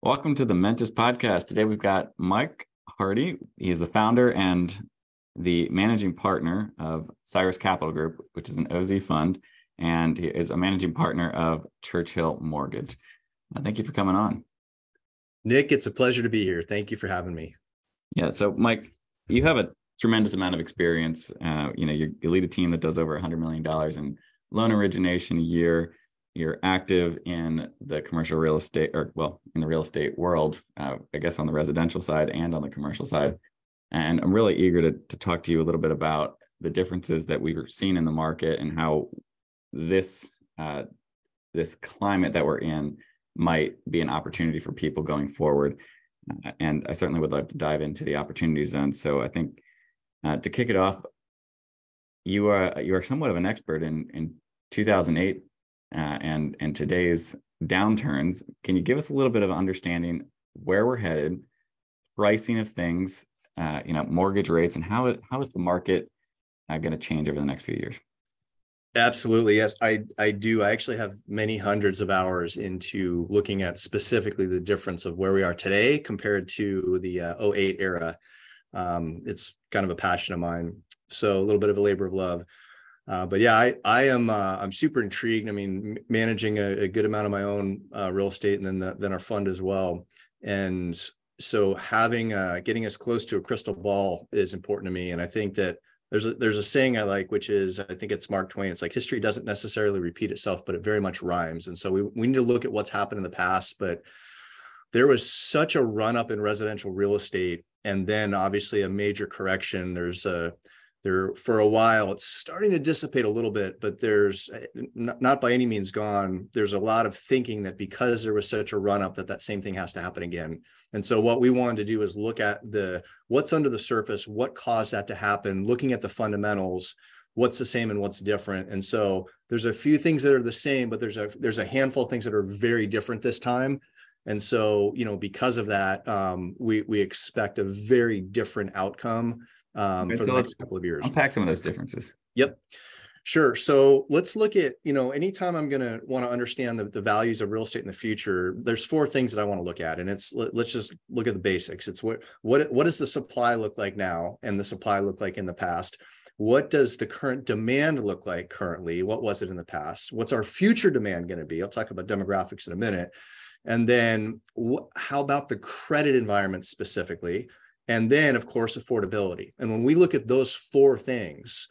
Welcome to the Mentis podcast. Today we've got Mike Hardy. He's the founder and the managing partner of CYRUS Capital Group, which is an OZ fund, and he is a managing partner of Churchill Mortgage. Thank you for coming on. Nick, it's a pleasure to be here. Thank you for having me. Yeah, so Mike, you have a tremendous amount of experience. You lead a team that does over $100 million in loan origination a year. You're active in the commercial real estate, in the real estate world, I guess on the residential side and on the commercial side. And I'm really eager to talk to you a little bit about the differences that we've seen in the market and how this climate that we're in might be an opportunity for people going forward. And I certainly would love to dive into the opportunity zone. So I think to kick it off, you are somewhat of an expert in 2008 and today's downturns. Can you give us a little bit of understanding where we're headed, pricing of things, mortgage rates, and how is the market going to change over the next few years? Absolutely. Yes, I do. I actually have many hundreds of hours into looking at specifically the difference of where we are today compared to the 08 era. It's kind of a passion of mine. So a little bit of a labor of love. But yeah, I'm super intrigued. I mean, managing a good amount of my own real estate and then our fund as well. And so getting as close to a crystal ball is important to me. And I think that there's a saying I like, which is, I think it's Mark Twain. It's like history doesn't necessarily repeat itself, but it very much rhymes. And so we need to look at what's happened in the past. But there was such a run up in residential real estate, and then obviously a major correction. There for a while, it's starting to dissipate a little bit, but there's not by any means gone. There's a lot of thinking that because there was such a run up that same thing has to happen again. And so what we wanted to do is look at what's under the surface, what caused that to happen, looking at the fundamentals, what's the same and what's different. And so there's a few things that are the same, but there's a handful of things that are very different this time. And so, because of that, we expect a very different outcome for the next couple of years. Unpack some of those differences. Yep, sure. So let's look at, anytime I'm going to want to understand the values of real estate in the future, there's four things that I want to look at. And let's just look at the basics. It's what does the supply look like now and the supply look like in the past? What does the current demand look like currently? What was it in the past? What's our future demand going to be? I'll talk about demographics in a minute. And then how about the credit environment specifically? And then, of course, affordability. And when we look at those four things,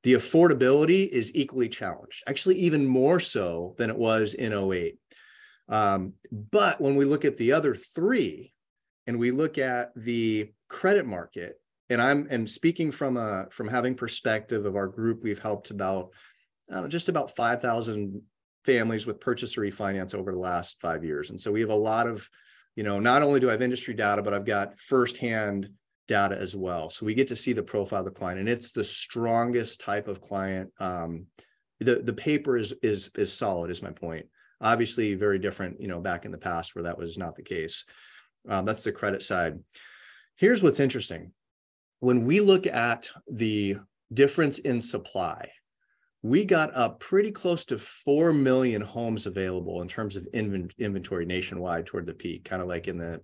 the affordability is equally challenged, actually even more so than it was in 08. But when we look at the other three and we look at the credit market, and I'm speaking from having perspective of our group, we've helped just about 5,000 families with purchase or refinance over the last 5 years. And so we have a lot of, not only do I have industry data, but I've got firsthand data as well. So we get to see the profile of the client, and it's the strongest type of client. The paper is solid, is my point. Obviously very different, back in the past where that was not the case. That's the credit side. Here's what's interesting. When we look at the difference in supply, we got up pretty close to 4 million homes available in terms of inventory nationwide toward the peak, kind of like in the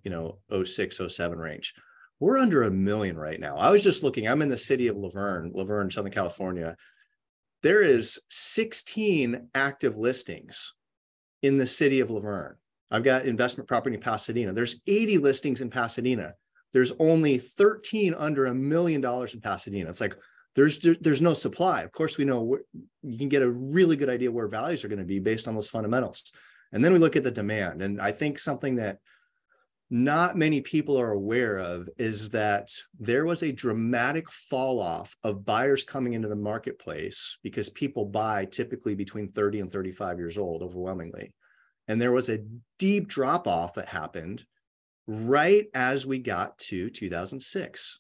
06, 07 range. We're under 1 million right now. I was just looking, I'm in the city of Laverne, Southern California. There is 16 active listings in the city of Laverne. I've got investment property in Pasadena. There's 80 listings in Pasadena. There's only 13 under $1 million in Pasadena. It's like, there's no supply. Of course, we know you can get a really good idea where values are going to be based on those fundamentals. And then we look at the demand. And I think something that not many people are aware of is that there was a dramatic fall off of buyers coming into the marketplace because people buy typically between 30 and 35 years old, overwhelmingly. And there was a deep drop off that happened right as we got to 2006.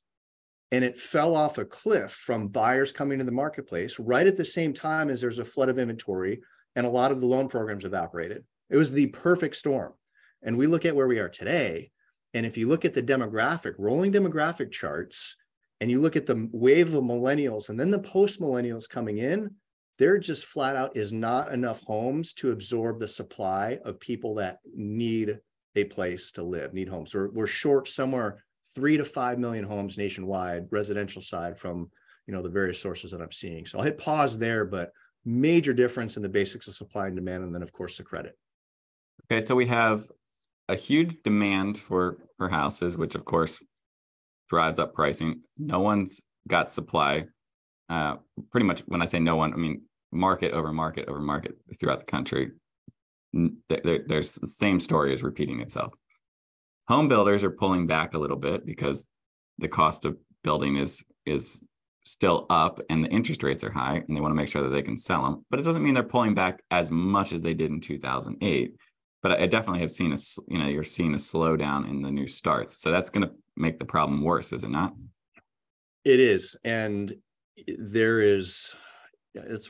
And it fell off a cliff from buyers coming to the marketplace right at the same time as there's a flood of inventory and a lot of the loan programs evaporated. It was the perfect storm. And we look at where we are today. And if you look at the rolling demographic charts, and you look at the wave of millennials and then the post-millennials coming in, there just flat out is not enough homes to absorb the supply of people that need a place to live, need homes. We're short somewhere 3 to 5 million homes nationwide, residential side, from the various sources that I'm seeing. So I'll hit pause there, but major difference in the basics of supply and demand, and then of course the credit. Okay, so we have a huge demand for houses, which of course drives up pricing. No one's got supply. Pretty much when I say no one, I mean market over market over market throughout the country. There's the same story is repeating itself. Home builders are pulling back a little bit because the cost of building is still up and the interest rates are high, and they want to make sure that they can sell them. But it doesn't mean they're pulling back as much as they did in 2008. But I definitely have seen you're seeing a slowdown in the new starts. So that's going to make the problem worse, is it not? It is. And it's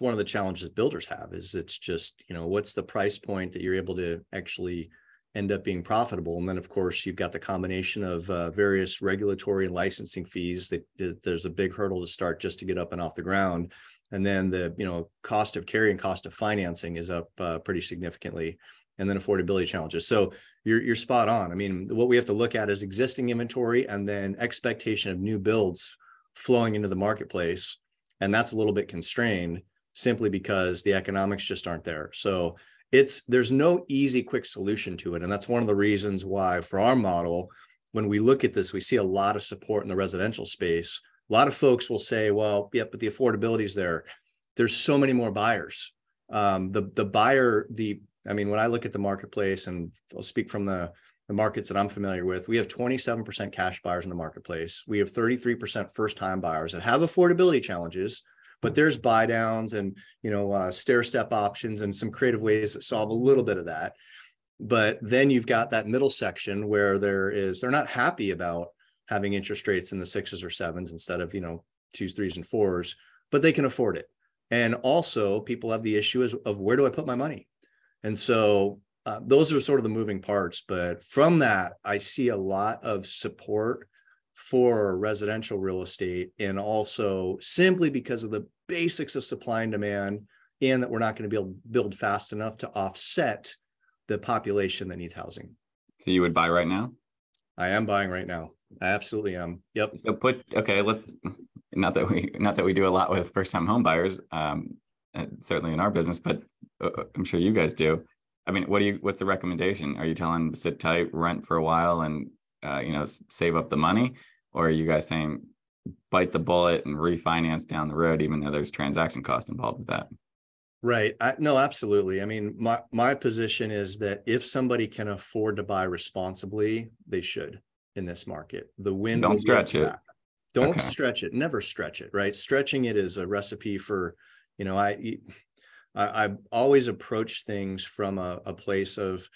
one of the challenges builders have, is it's just, what's the price point that you're able to actually end up being profitable. And then of course you've got the combination of various regulatory and licensing fees that there's a big hurdle to start just to get up and off the ground. And then the, cost of carry and cost of financing is up pretty significantly. And then affordability challenges. So you're spot on. I mean, what we have to look at is existing inventory and then expectation of new builds flowing into the marketplace. And that's a little bit constrained simply because the economics just aren't there. So there's no easy, quick solution to it. And that's one of the reasons why for our model, when we look at this, we see a lot of support in the residential space. A lot of folks will say, well, yeah, but the affordability is there. There's so many more buyers. When I look at the marketplace, and I'll speak from the markets that I'm familiar with, we have 27% cash buyers in the marketplace. We have 33% first-time buyers that have affordability challenges, but there's buy downs and, stair-step options and some creative ways that solve a little bit of that. But then you've got that middle section where they're not happy about having interest rates in the 6s or 7s instead of, 2s, 3s, and 4s, but they can afford it. And also people have the issue of where do I put my money? And so those are sort of the moving parts. But from that, I see a lot of support for residential real estate, and also simply because of the basics of supply and demand, and that we're not going to be able to build fast enough to offset the population that needs housing. So you would buy right now? I am buying right now. I absolutely am. Yep. So not that we do a lot with first-time home buyers, certainly in our business, but I'm sure you guys do. I mean, what's the recommendation? Are you telling them to sit tight, rent for a while, and save up the money, or are you guys saying bite the bullet and refinance down the road, even though there's transaction costs involved with that? Right. No, absolutely. I mean, my position is that if somebody can afford to buy responsibly, they should in this marque. The wind. So don't stretch it. Don't stretch it. Never stretch it. Right. Stretching it is a recipe for, I always approach things from a place of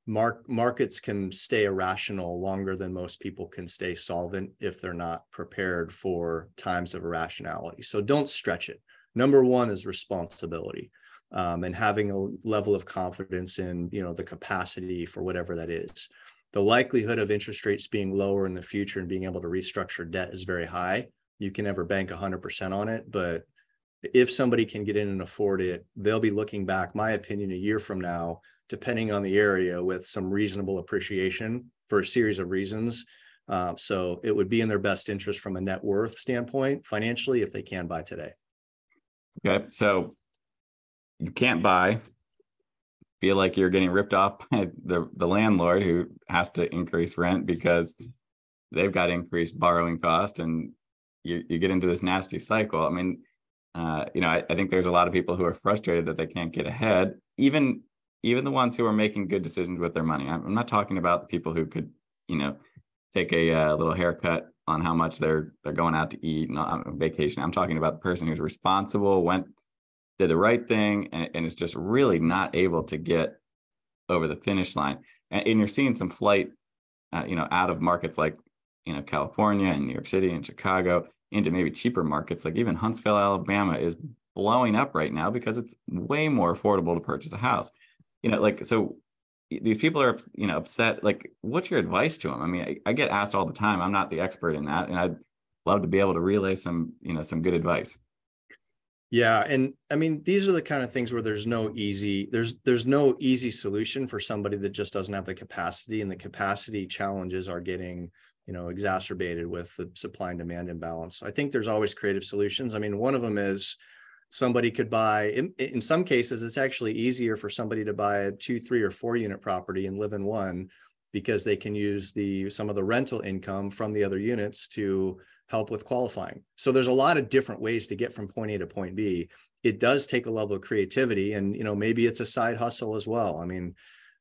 markets can stay irrational longer than most people can stay solvent if they're not prepared for times of irrationality. So don't stretch it. Number one is responsibility, and having a level of confidence in, the capacity for whatever that is. The likelihood of interest rates being lower in the future and being able to restructure debt is very high. You can never bank 100% on it, but if somebody can get in and afford it, they'll be looking back, my opinion, a year from now, depending on the area, with some reasonable appreciation for a series of reasons. So it would be in their best interest from a net worth standpoint, financially, if they can buy today. Okay, so you can't buy, feel like you're getting ripped off by the landlord who has to increase rent because they've got increased borrowing cost, and you get into this nasty cycle. I mean, I think there's a lot of people who are frustrated that they can't get ahead, even the ones who are making good decisions with their money. I'm not talking about the people who could, take a little haircut on how much they're going out to eat and on vacation. I'm talking about the person who's responsible, did the right thing, and is just really not able to get over the finish line. And you're seeing some flight, out of markets like, California and New York City and Chicago into maybe cheaper markets. Like even Huntsville, Alabama is blowing up right now because it's way more affordable to purchase a house. So these people are, upset. Like, what's your advice to them? I mean, I get asked all the time. I'm not the expert in that, and I'd love to be able to relay some good advice. Yeah. And I mean, these are the kind of things where there's no easy solution for somebody that just doesn't have the capacity, and the capacity challenges are getting, exacerbated with the supply and demand imbalance. I think there's always creative solutions. I mean, one of them is somebody could buy, in some cases, it's actually easier for somebody to buy a 2, 3, or 4 unit property and live in one, because they can use some of the rental income from the other units to help with qualifying. So there's a lot of different ways to get from point A to point B. It does take a level of creativity, and maybe it's a side hustle as well. I mean,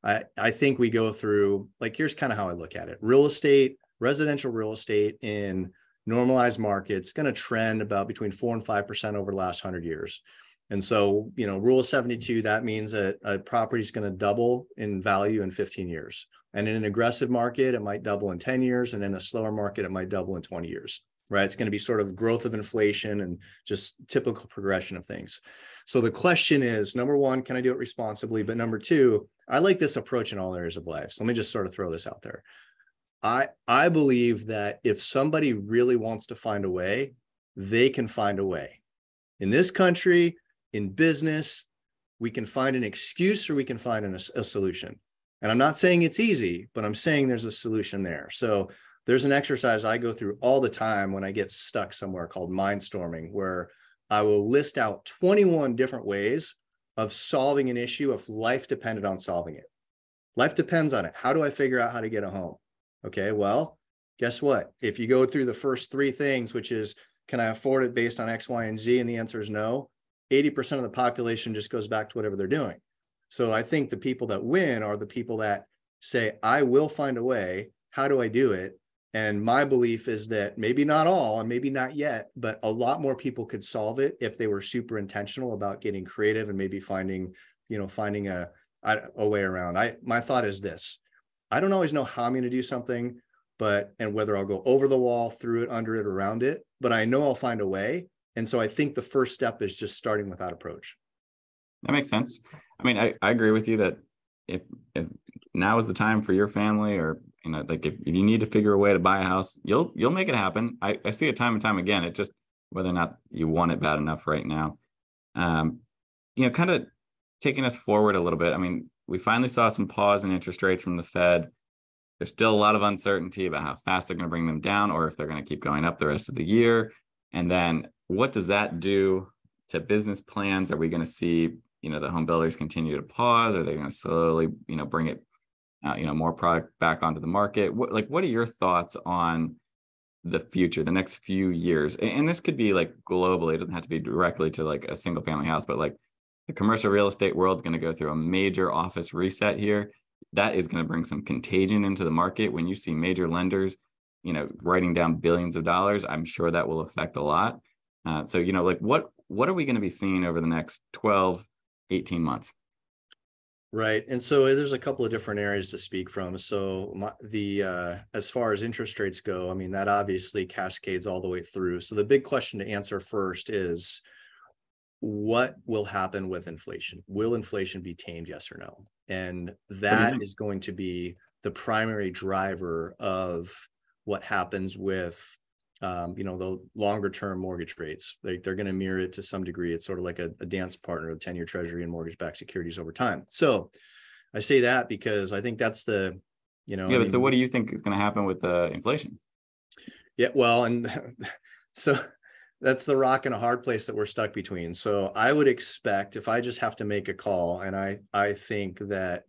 I think we go through, like, here's kind of how I look at it. Residential real estate in normalized markets going to trend about between 4 and 5% over the last 100 years. And so, rule of 72, that means that a property is going to double in value in 15 years. And in an aggressive market, it might double in 10 years. And in a slower market, it might double in 20 years, right? It's going to be sort of growth of inflation and just typical progression of things. So the question is, number one, can I do it responsibly? But number two, I like this approach in all areas of life. So let me just sort of throw this out there. I believe that if somebody really wants to find a way, they can find a way. In this country, in business, we can find an excuse, or we can find a solution. And I'm not saying it's easy, but I'm saying there's a solution there. So there's an exercise I go through all the time when I get stuck somewhere called mindstorming, where I will list out 21 different ways of solving an issue if life depended on solving it. Life depends on it. How do I figure out how to get a home? Okay, well, guess what? If you go through the first 3 things, which is, can I afford it based on X, Y, and Z? And the answer is no. 80% of the population just goes back to whatever they're doing. So I think the people that win are the people that say, I will find a way. How do I do it? And my belief is that maybe not all, and maybe not yet, but a lot more people could solve it if they were super intentional about getting creative and maybe finding a way around. My thought is this: I don't always know how I'm going to do something, and whether I'll go over the wall, through it, under it, around it, but I know I'll find a way. And so I think the first step is just starting with that approach. That makes sense. I mean, I agree with you that if now is the time for your family, or like if you need to figure a way to buy a house, you'll make it happen. I see it time and time again. It just whether or not you want it bad enough right now. Kind of taking us forward a little bit. I mean, we finally saw some pause in interest rates from the Fed. There's still a lot of uncertainty about how fast they're going to bring them down, or if they're going to keep going up the rest of the year. And then what does that do to business plans? Are we going to see, the home builders continue to pause? Are they going to slowly, bring it, more product back onto the market? What are your thoughts on the future, the next few years? And this could be like globally. It doesn't have to be directly to like a single family house, but like the commercial real estate world's going to go through a major office reset here. That is going to bring some contagion into the market. When you see major lenders, writing down billions of dollars, I'm sure that will affect a lot. So, what are we going to be seeing over the next 12, 18 months? Right. And so there's a couple of different areas to speak from. So as far as interest rates go, I mean, that obviously cascades all the way through. So the big question to answer first is, what will happen with inflation? Will inflation be tamed, yes or no? And that is going to be the primary driver of what happens with the longer term mortgage rates. They're going to mirror it to some degree. It's sort of like a dance partner of 10-year treasury and mortgage-backed securities over time. So I say that because I think that's the, so what do you think is going to happen with inflation? Yeah, well, and so that's the rock and a hard place that we're stuck between. So I would expect, if I just have to make a call, and I think that,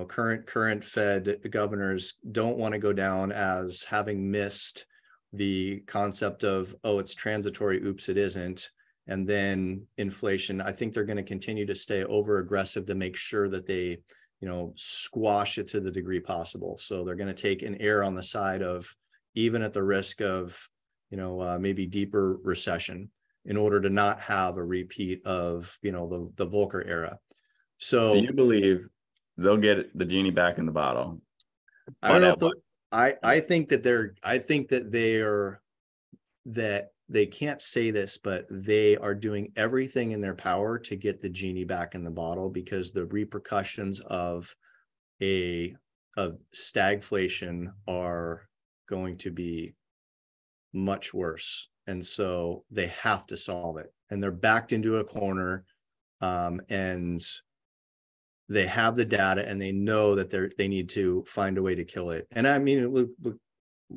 current Fed governors don't want to go down as having missed the concept of, oh, it's transitory, oops, it isn't. And then inflation, I think they're going to continue to stay over aggressive to make sure that they, squash it to the degree possible. So they're going to take an error on the side of, even at the risk of, maybe deeper recession, in order to not have a repeat of, the Volcker era. So you believe they'll get the genie back in the bottle? I don't know if I think that they can't say this, but they are doing everything in their power to get the genie back in the bottle, because the repercussions of stagflation are going to be much worse. And so they have to solve it. and they're backed into a corner, and they have the data and they know that they need to find a way to kill it. And I mean,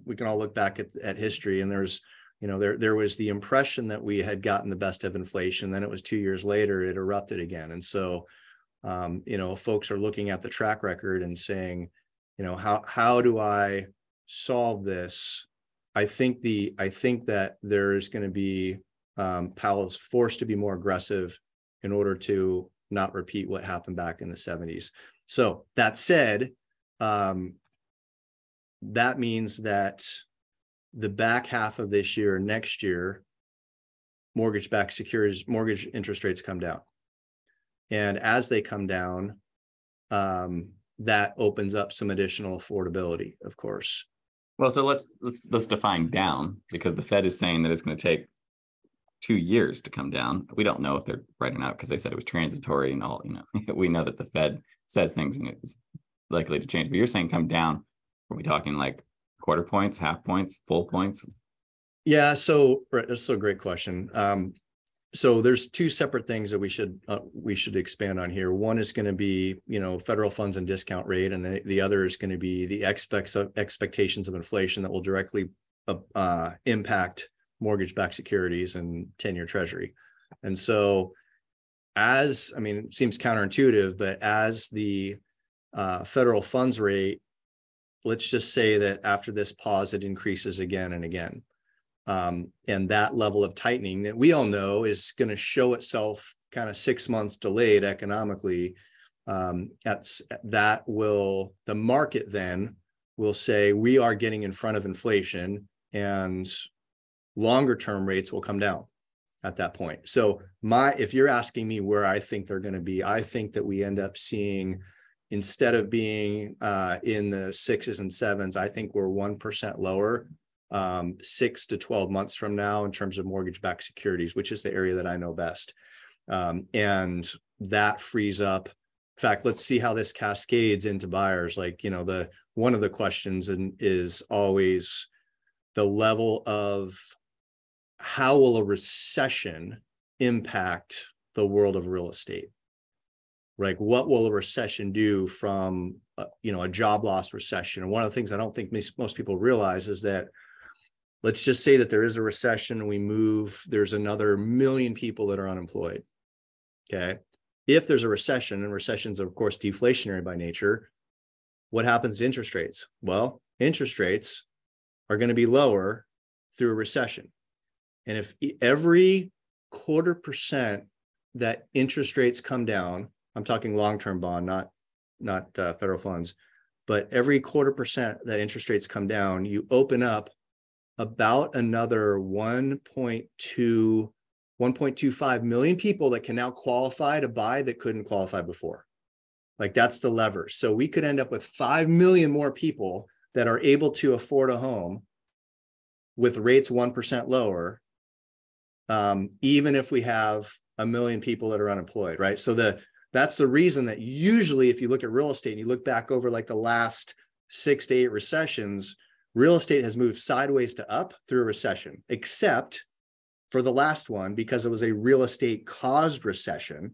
we can all look back at history, and there's, there was the impression that we had gotten the best of inflation. Then it was 2 years later, it erupted again. And so, folks are looking at the track record and saying, how do I solve this? I think that there's going to be, Powell's forced to be more aggressive in order to not repeat what happened back in the 70s. So that said, that means that the back half of this year, next year, mortgage-backed securities, mortgage interest rates come down. And as they come down, that opens up some additional affordability, of course. Well, so let's define down, because the Fed is saying that it's going to take 2 years to come down. We don't know if they're writing out because they said it was transitory and all. We know that the Fed says things and it's likely to change. But you're saying come down. Are we talking like quarter points, half points, full points? Yeah. So that's a great question. So there's two separate things that we should expand on here. One is going to be, federal funds and discount rate, and the other is going to be the expectations of inflation that will directly impact mortgage-backed securities and 10-year Treasury. And so, it seems counterintuitive, but as the federal funds rate, let's just say that after this pause, it increases again and again. And that level of tightening that we all know is going to show itself kind of 6 months delayed economically. The market then will say we are getting in front of inflation, and longer term rates will come down at that point. So if you're asking me where I think they're going to be, I think that we end up seeing, instead of being in the 6s and 7s, I think we're 1% lower 6 to 12 months from now in terms of mortgage-backed securities, which is the area that I know best. And that frees up. In fact, let's see how this cascades into buyers. One of the questions is always the level of how will a recession impact the world of real estate? Like, what will a recession do from a job loss recession? And one of the things I don't think most people realize is that, let's just say that there is a recession and there's another 1 million people that are unemployed. Okay. If there's a recession, and recessions are of course deflationary by nature, what happens to interest rates? Well, interest rates are going to be lower through a recession. And if every 0.25% that interest rates come down, I'm talking long-term bond, not federal funds, but every 0.25% that interest rates come down, you open up about another 1.25 million people that can now qualify to buy that couldn't qualify before. That's the lever. So we could end up with 5 million more people that are able to afford a home with rates 1% lower, even if we have 1 million people that are unemployed, right? So that's the reason that usually if you look at real estate and you look back over the last 6 to 8 recessions, real estate has moved sideways to up through a recession, except for the last one, because it was a real estate caused recession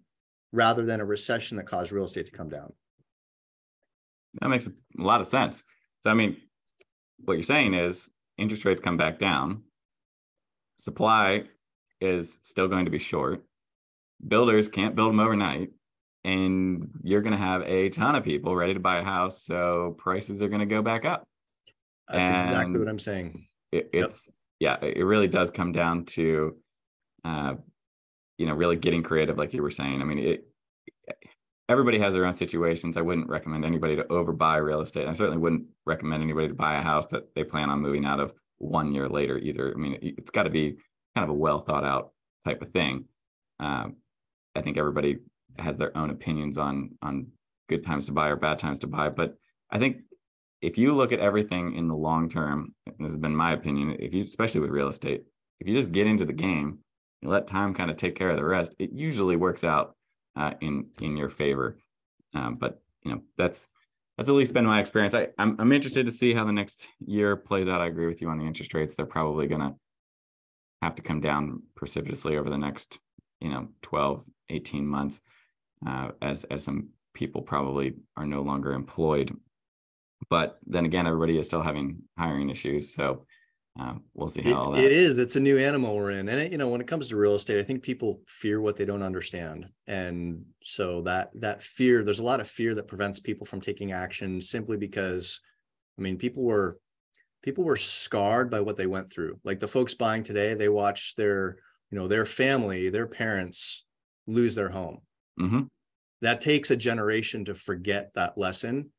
rather than a recession that caused real estate to come down. That makes a lot of sense. So, what you're saying is interest rates come back down. Supply is still going to be short. Builders can't build them overnight. And you're going to have a ton of people ready to buy a house. So prices are going to go back up. That's exactly what I'm saying. It really does come down to, really getting creative, like you were saying. Everybody has their own situations. I wouldn't recommend anybody to overbuy real estate. I certainly wouldn't recommend anybody to buy a house that they plan on moving out of 1 year later either. It's got to be kind of a well thought out type of thing. I think everybody has their own opinions on good times to buy or bad times to buy. But I think if you look at everything in the long term, and this has been my opinion, especially with real estate, if you just get into the game and let time kind of take care of the rest, it usually works out in your favor. But that's at least been my experience. I'm interested to see how the next year plays out. I agree with you on the interest rates. They're probably going to have to come down precipitously over the next 12, 18 months, as some people probably are no longer employed. But then again, everybody is still having hiring issues. So we'll see how all that. It is. It's a new animal we're in. And when it comes to real estate, I think people fear what they don't understand. And so that fear, there's a lot of fear that prevents people from taking action simply because, people were scarred by what they went through. Like the folks buying today, they watch their family, their parents lose their home. Mm-hmm. That takes a generation to forget that lesson.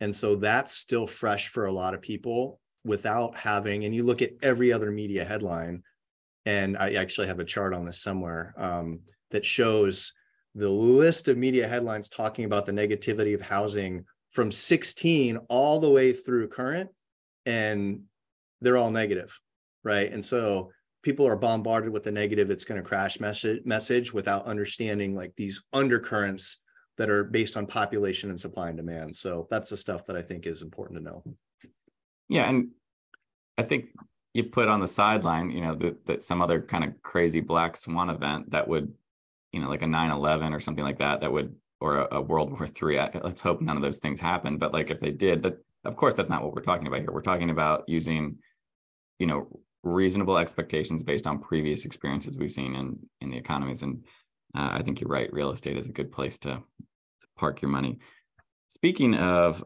And so that's still fresh for a lot of people without having, and you look at every other media headline, and I actually have a chart on this somewhere that shows the list of media headlines talking about the negativity of housing from 16 all the way through current, and they're all negative, right? And so people are bombarded with the negative, it's going to crash message without understanding like these undercurrents that are based on population and supply and demand. So that's the stuff that I think is important to know. Yeah. And I think you put on the sideline, that some other kind of crazy black swan event that would, like a 9/11 or something like that would, or a World War III. Let's hope none of those things happen. But like if they did, but of course, that's not what we're talking about here. We're talking about using, reasonable expectations based on previous experiences we've seen in the economies. And I think you're right. Real estate is a good place to park your money. Speaking of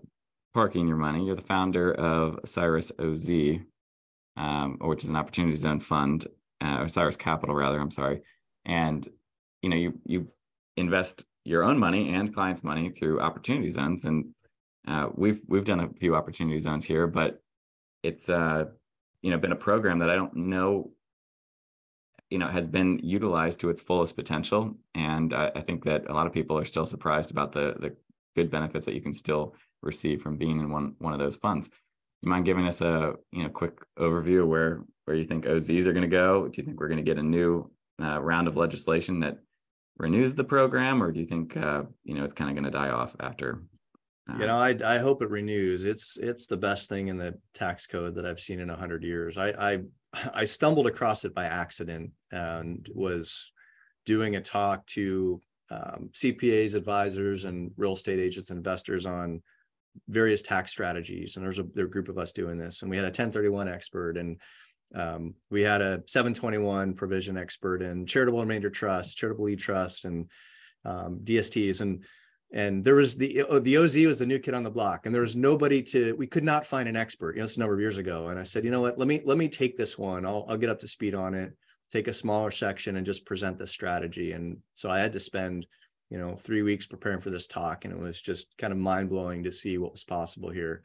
parking your money, you're the founder of CYRUS OZ, which is an opportunity zone fund, or CYRUS Capital rather, I'm sorry. And, you invest your own money and clients' money through opportunity zones. And we've done a few opportunity zones here, but it's, been a program that I don't know, has been utilized to its fullest potential. And I think that a lot of people are still surprised about the good benefits that you can still receive from being in one of those funds. You mind giving us a quick overview of where you think OZs are going to go? Do you think we're going to get a new round of legislation that renews the program, or do you think it's kind of going to die off after? I hope it renews. It's the best thing in the tax code that I've seen in 100 years. I stumbled across it by accident and was doing a talk to CPAs, advisors, and real estate agents, investors on various tax strategies. And there's a group of us doing this. And we had a 1031 expert, and we had a 721 provision expert, and charitable remainder trust, charitable e-trust, and DSTs. And there was the OZ was the new kid on the block, and there was nobody we could not find an expert. This is a number of years ago. And I said, what, let me take this one. I'll get up to speed on it, take a smaller section and just present this strategy. And so I had to spend, 3 weeks preparing for this talk. And it was just kind of mind blowing to see what was possible here.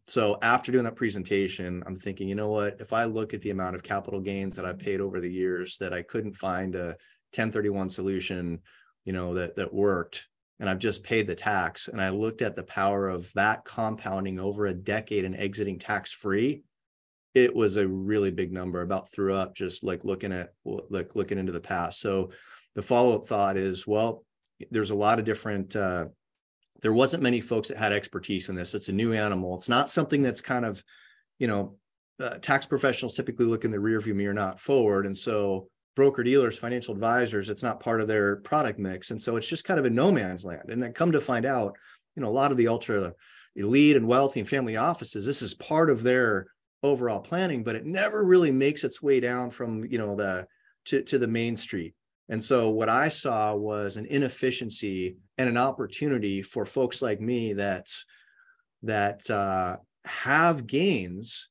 So after doing that presentation, I'm thinking, what, if I look at the amount of capital gains that I've paid over the years, that I couldn't find a 1031 solution, that worked, and I've just paid the tax, and I looked at the power of that compounding over a decade and exiting tax-free, it was a really big number. About threw up just looking into the past. So the follow-up thought is, well, there's a lot of different, there wasn't many folks that had expertise in this. It's a new animal. It's not something that's kind of, tax professionals typically look in the rearview mirror, not forward. And so broker dealers, financial advisors, it's not part of their product mix. And so it's just kind of a no man's land. And then come to find out, a lot of the ultra elite and wealthy and family offices, this is part of their overall planning, but it never really makes its way down from, to the main street. And so what I saw was an inefficiency and an opportunity for folks like me that have gains,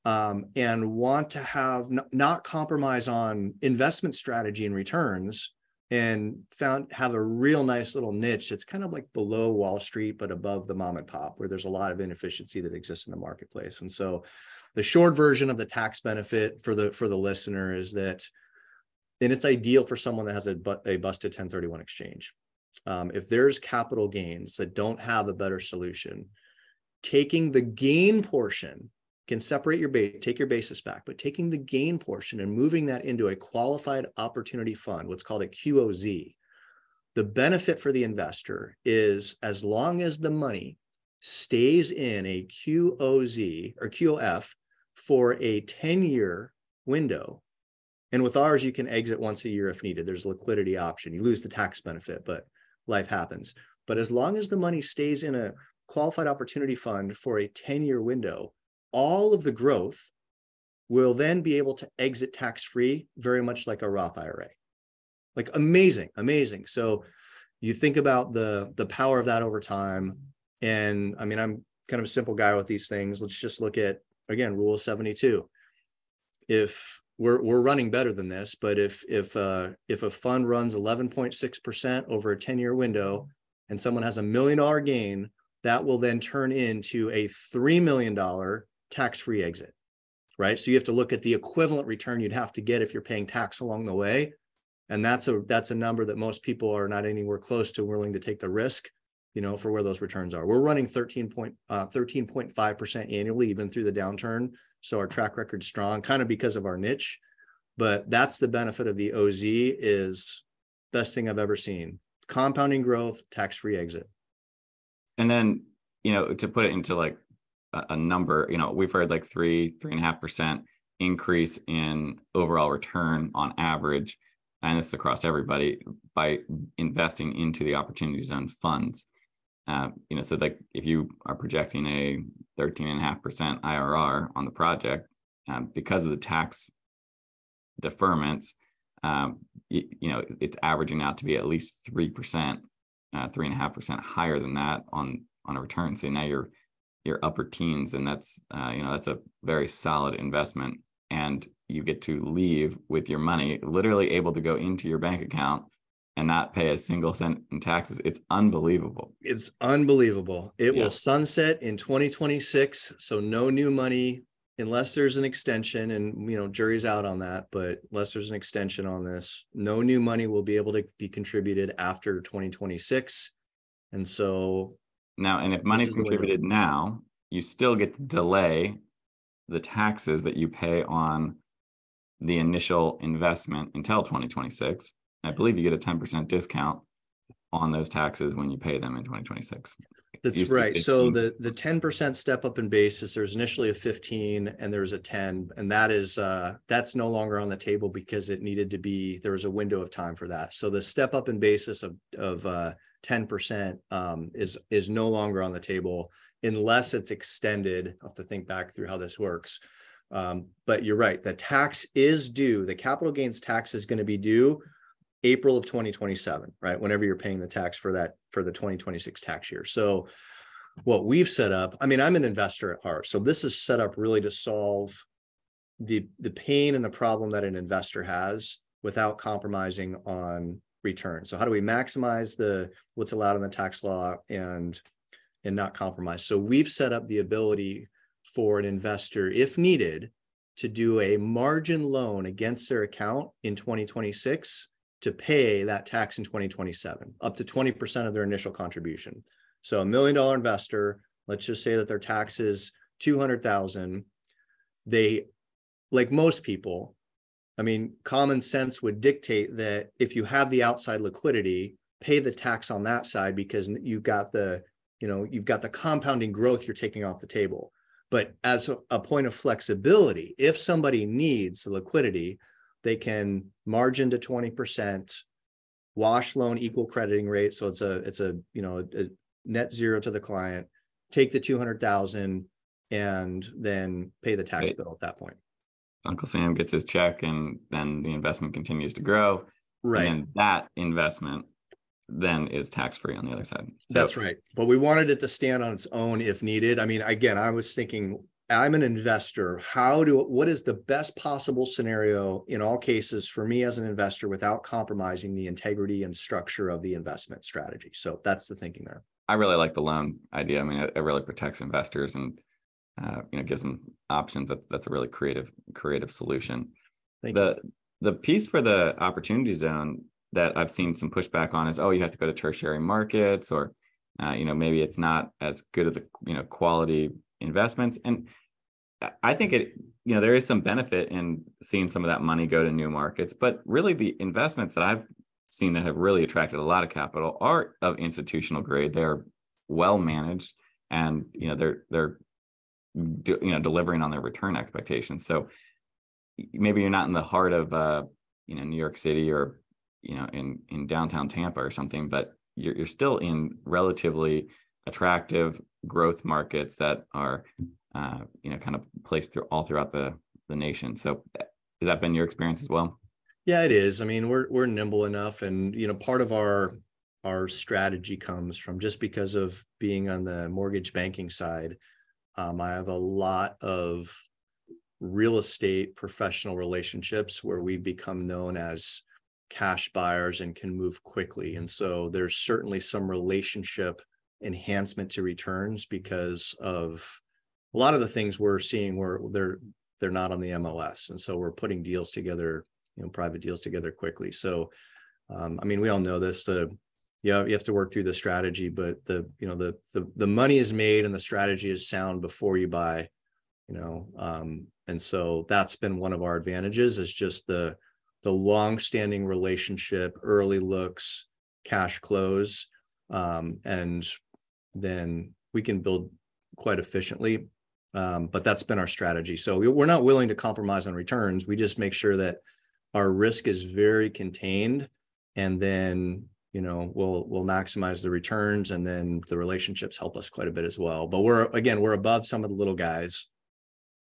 and want to have not compromise on investment strategy and returns, and have a real nice little niche. It's kind of like below Wall Street, but above the mom and pop, where there's a lot of inefficiency that exists in the marketplace. And so the short version of the tax benefit for the listener is that, and it's ideal for someone that has a busted 1031 exchange. If there's capital gains that don't have a better solution, taking the gain portion can separate take your basis back, but taking the gain portion and moving that into a qualified opportunity fund, what's called a QOZ, the benefit for the investor is, as long as the money stays in a QOZ or QOF for a 10-year window, And with ours, you can exit once a year if needed. There's a liquidity option. You lose the tax benefit, but life happens. But as long as the money stays in a qualified opportunity fund for a 10-year window, all of the growth will then be able to exit tax-free, very much like a Roth IRA. Like amazing, amazing. So you think about the power of that over time. And I mean, I'm kind of a simple guy with these things. Let's just look at, again, rule of 72. If we're running better than this, but if a fund runs 11.6% over a 10-year window and someone has $1 million gain, that will then turn into a $3 million tax-free exit, right? So you have to look at the equivalent return you'd have to get if you're paying tax along the way. And that's a number that most people are not anywhere close to willing to take the risk, for where those returns are. We're running 13.5% annually, even through the downturn. So our track record's strong, kind of because of our niche. But that's the benefit of the OZ, is best thing I've ever seen. Compounding growth, tax-free exit. And then, to put it into like a number, we've heard like 3.5% increase in overall return on average. And this is across everybody, by investing into the opportunity zone funds. So like if you are projecting a 13.5% IRR on the project, because of the tax deferments, it's averaging out to be at least 3%, 3.5% higher than that on a return. So now you're upper teens, and that's a very solid investment. And you get to leave with your money literally able to go into your bank account and not pay a single cent in taxes. It's unbelievable. It's unbelievable. It will sunset in 2026. So no new money unless there's an extension, and jury's out on that, but unless there's an extension on this, no new money will be able to be contributed after 2026. And so now, and if money's contributed now, you still get to delay the taxes that you pay on the initial investment until 2026. I believe you get a 10% discount on those taxes when you pay them in 2026. That's right. So the 10% step up in basis, there's initially a 15 and there's a 10, and that's no longer on the table because it needed to be, there was a window of time for that. So the step up in basis of 10% is no longer on the table unless it's extended. I'll have to think back through how this works. But you're right. The tax is due. The capital gains tax is going to be due April of 2027, right? Whenever you're paying the tax for the 2026 tax year. So what we've set up, I mean, I'm an investor at heart. So this is set up really to solve the pain and the problem that an investor has without compromising on return. So how do we maximize what's allowed in the tax law and not compromise? So we've set up the ability for an investor, if needed, to do a margin loan against their account in 2026 to pay that tax in 2027, up to 20% of their initial contribution. So $1 million investor, let's just say that their tax is $200,000. They, like most people, I mean, common sense would dictate that if you have the outside liquidity, pay the tax on that side because you've got the compounding growth you're taking off the table. But as a point of flexibility, if somebody needs the liquidity, they can margin to 20%, wash loan equal crediting rate. So it's a net zero to the client, take the 200,000 and then pay the tax bill at that point. Uncle Sam gets his check and then the investment continues to grow. Right. And that investment then is tax-free on the other side. So, that's right. But we wanted it to stand on its own if needed. I mean, again, I was thinking, I'm an investor. What is the best possible scenario in all cases for me as an investor without compromising the integrity and structure of the investment strategy? So that's the thinking there. I really like the loan idea. I mean, it really protects investors and gives them options. That's a really creative solution. The piece for the opportunity zone that I've seen some pushback on is, you have to go to tertiary markets, or maybe it's not as good of the quality investments. And I think there is some benefit in seeing some of that money go to new markets, but really the investments that I've seen that have really attracted a lot of capital are of institutional grade. They're well managed, and they're delivering on their return expectations. So maybe you're not in the heart of, New York City or, in downtown Tampa or something, but you're still in relatively attractive growth markets that are, kind of placed throughout the nation. So has that been your experience as well? Yeah, it is. I mean, we're nimble enough, and part of our strategy comes from just because of being on the mortgage banking side. I have a lot of real estate professional relationships where we become known as cash buyers and can move quickly. And so there's certainly some relationship enhancement to returns because of a lot of the things we're seeing where they're not on the MLS. And so we're putting deals together, private deals together quickly. So, we all know this, you have to work through the strategy, but the money is made and the strategy is sound before you buy, and so that's been one of our advantages, is just the long-standing relationship, early looks, cash close, and then we can build quite efficiently. But that's been our strategy. So we're not willing to compromise on returns. We just make sure that our risk is very contained, and then we'll maximize the returns, and then the relationships help us quite a bit as well. But we're above some of the little guys,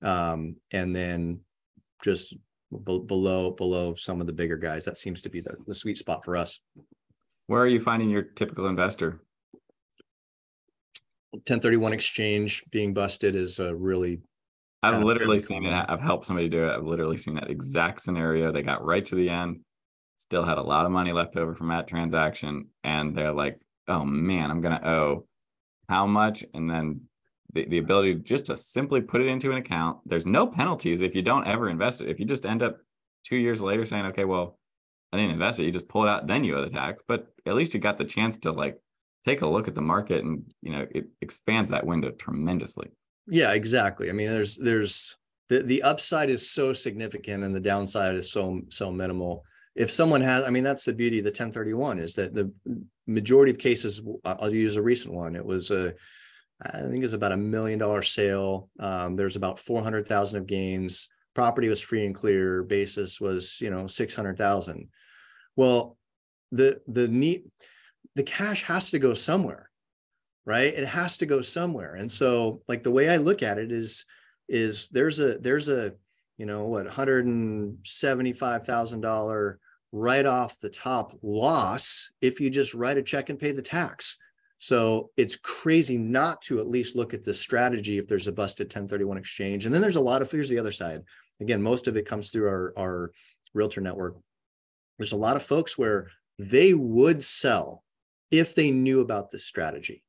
and then just below some of the bigger guys. That seems to be the sweet spot for us. Where are you finding your typical investor? 1031 exchange being busted is a really. I've literally seen it. I've helped somebody do it. I've literally seen that exact scenario. They got right to the end, still had a lot of money left over from that transaction, and they're like, oh man, I'm going to owe how much? And then the ability just to simply put it into an account. There's no penalties if you don't ever invest it. If you just end up 2 years later saying, okay, well, I didn't invest it, you just pull it out, then you owe the tax. But at least you got the chance to take a look at the market, and it expands that window tremendously. Yeah, exactly. I mean, there's the upside is so significant and the downside is so minimal. If someone has, that's the beauty of the 1031, is that the majority of cases, I'll use a recent one. It was I think it was about $1 million sale. There's about 400,000 of gains. Property was free and clear. Basis was, 600,000. Well, the cash has to go somewhere, right? It has to go somewhere. And so the way I look at it is there's a $175,000 right off the top loss if you just write a check and pay the tax. So it's crazy not to at least look at the strategy if there's a busted 1031 exchange. And then here's the other side. Again, most of it comes through our realtor network. There's a lot of folks where they would sell if they knew about this strategy.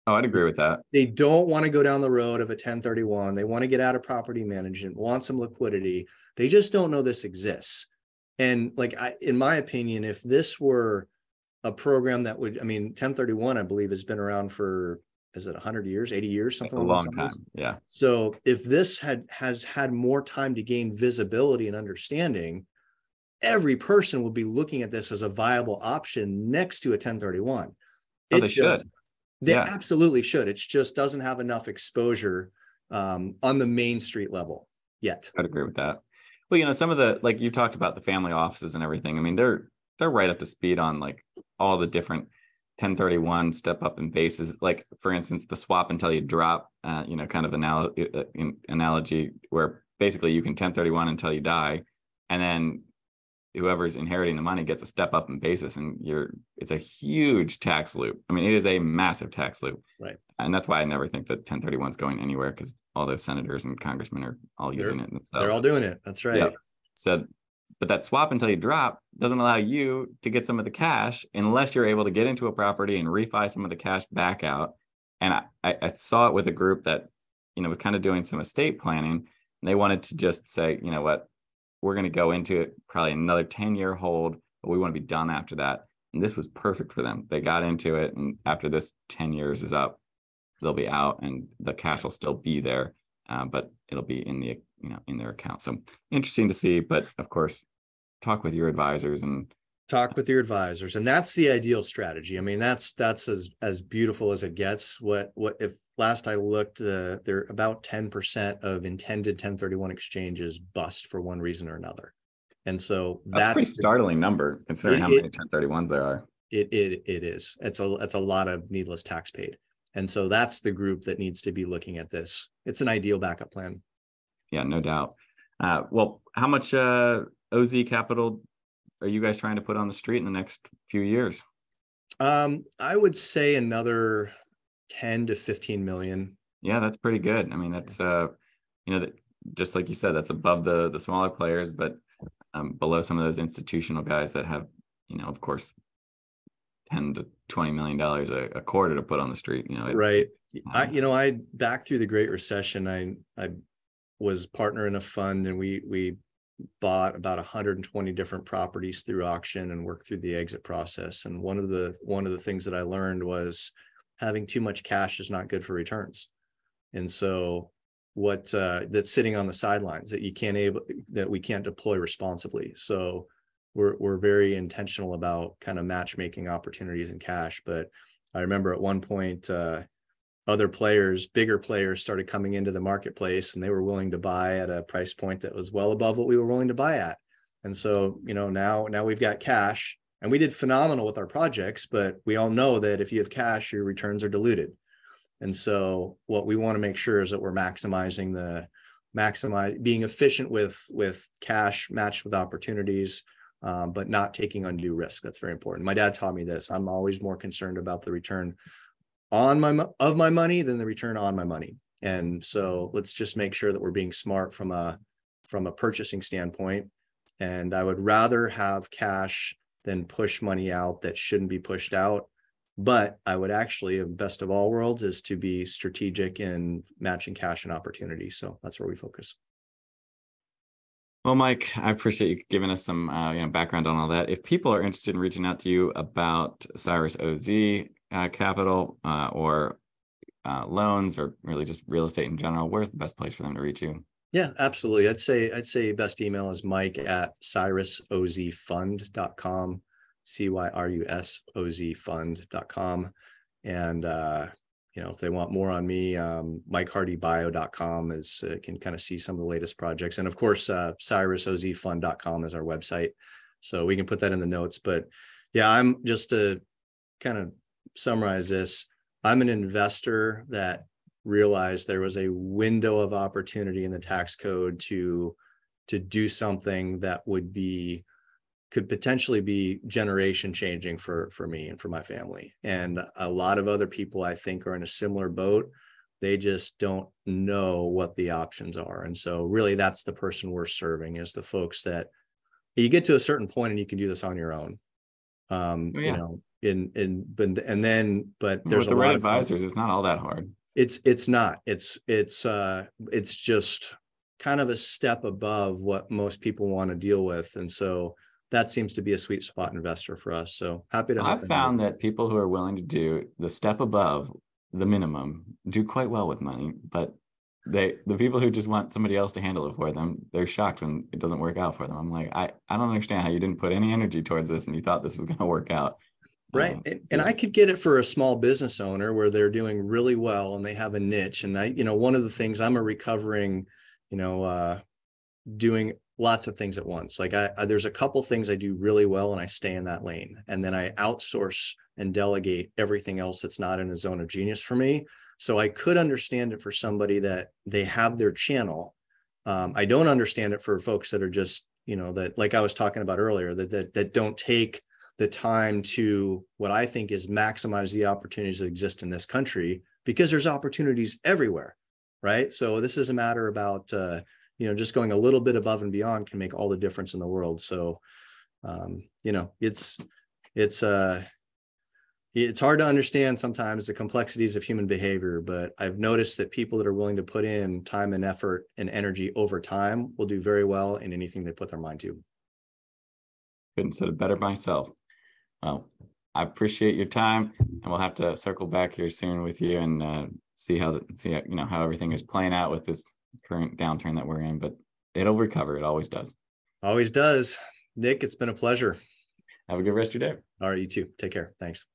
Oh, I'd agree with that. They don't want to go down the road of a 1031. They want to get out of property management, want some liquidity. They just don't know this exists. And in my opinion, if this were a program that would, 1031, I believe, has been around for, is it 100 years, 80 years, something a long time. Yeah. So if this has had more time to gain visibility and understanding, every person will be looking at this as a viable option next to a 1031. They should. They absolutely should. It just doesn't have enough exposure on the main street level yet. I'd agree with that. Well, some of the, you talked about the family offices and everything. They're right up to speed on all the different 1031 step up in bases. For instance, the swap until you drop, kind of analogy where basically you can 1031 until you die, and then whoever's inheriting the money gets a step up in basis, and it's a huge tax loop. It is a massive tax loop. Right. And that's why I never think that 1031 is going anywhere, because all those senators and congressmen are all using it themselves. They're all doing it. That's right. Yep. So, but that swap until you drop doesn't allow you to get some of the cash unless you're able to get into a property and refi some of the cash back out. And I saw it with a group that, was kind of doing some estate planning, and they wanted to just say, you know what, we're going to go into it probably another 10-year hold, but we want to be done after that. And this was perfect for them. They got into it, and after this 10 years is up, they'll be out, and the cash will still be there, but it'll be in in their account. So interesting to see, but of course, talk with your advisors and Talk with your advisors, and that's the ideal strategy. I mean, that's as beautiful as it gets. What if last I looked, there about 10% of intended 1031 exchanges bust for one reason or another, and so That's a pretty startling number considering how many 1031s there are. It is. It's a lot of needless tax paid, and so that's the group that needs to be looking at this. It's an ideal backup plan. Yeah, no doubt. Well, how much OZ capital are you guys trying to put on the street in the next few years? I would say another 10 to 15 million. Yeah, that's pretty good. I mean, that's just like you said, that's above the smaller players, but below some of those institutional guys that have, of course, $10 to $20 million a quarter to put on the street. Right. I back through the Great Recession, I was partner in a fund, and we bought about 120 different properties through auction and worked through the exit process. And one of the things that I learned was having too much cash is not good for returns. And so that's sitting on the sidelines that we can't deploy responsibly. So we're very intentional about kind of matchmaking opportunities in cash. But I remember at one point, other players, bigger players, started coming into the marketplace, and they were willing to buy at a price point that was well above what we were willing to buy at. And so, now we've got cash, and we did phenomenal with our projects, but we all know that if you have cash, your returns are diluted. And so what we want to make sure is that we're being efficient with cash matched with opportunities, but not taking undue risk. That's very important. My dad taught me this. I'm always more concerned about the return of my money than the return on my money. And so let's just make sure that we're being smart from a purchasing standpoint. And I would rather have cash than push money out that shouldn't be pushed out. But I would actually, best of all worlds, is to be strategic in matching cash and opportunity. So that's where we focus. Well, Mike, I appreciate you giving us some background on all that. If people are interested in reaching out to you about CYRUS OZ capital or loans, or really just real estate in general, where's the best place for them to reach you? Yeah, absolutely. I'd say best email is mike@cyrusozfund.com, CYRUSOZfund.com. And if they want more on me, MikeHardyBio.com can kind of see some of the latest projects. And of course, CyrusOZfund.com is our website. So we can put that in the notes. But yeah, I'm just to kind of summarize this. I'm an investor that realized there was a window of opportunity in the tax code to do something that could potentially be generation changing for me and for my family. And a lot of other people, I think, are in a similar boat. They just don't know what the options are. And so really that's the person we're serving, is the folks that you get to a certain point and you can do this on your own. But there's a lot of advisors. It's not all that hard. It's not. It's just kind of a step above what most people want to deal with. And so that seems to be a sweet spot investor for us. So happy to help. I've found that people who are willing to do the step above the minimum do quite well with money, but the people who just want somebody else to handle it for them, they're shocked when it doesn't work out for them. I'm like, I don't understand how you didn't put any energy towards this and you thought this was going to work out. Right. And I could get it for a small business owner where they're doing really well and they have a niche. And one of the things, I'm a recovering, doing lots of things at once. Like there's a couple things I do really well and I stay in that lane. And then I outsource and delegate everything else that's not in a zone of genius for me. So I could understand it for somebody that they have their channel. I don't understand it for folks that are just, that, like I was talking about earlier, that don't take the time to, what I think is, maximize the opportunities that exist in this country, because there's opportunities everywhere. Right. So this is a matter about, just going a little bit above and beyond can make all the difference in the world. So, it's hard to understand sometimes the complexities of human behavior, but I've noticed that people that are willing to put in time and effort and energy over time will do very well in anything they put their mind to. Couldn't said it better myself. Well, I appreciate your time, and we'll have to circle back here soon with you and see how everything is playing out with this current downturn that we're in, but it'll recover. It always does. Always does. Nick, it's been a pleasure. Have a good rest of your day. All right, you too. Take care. Thanks.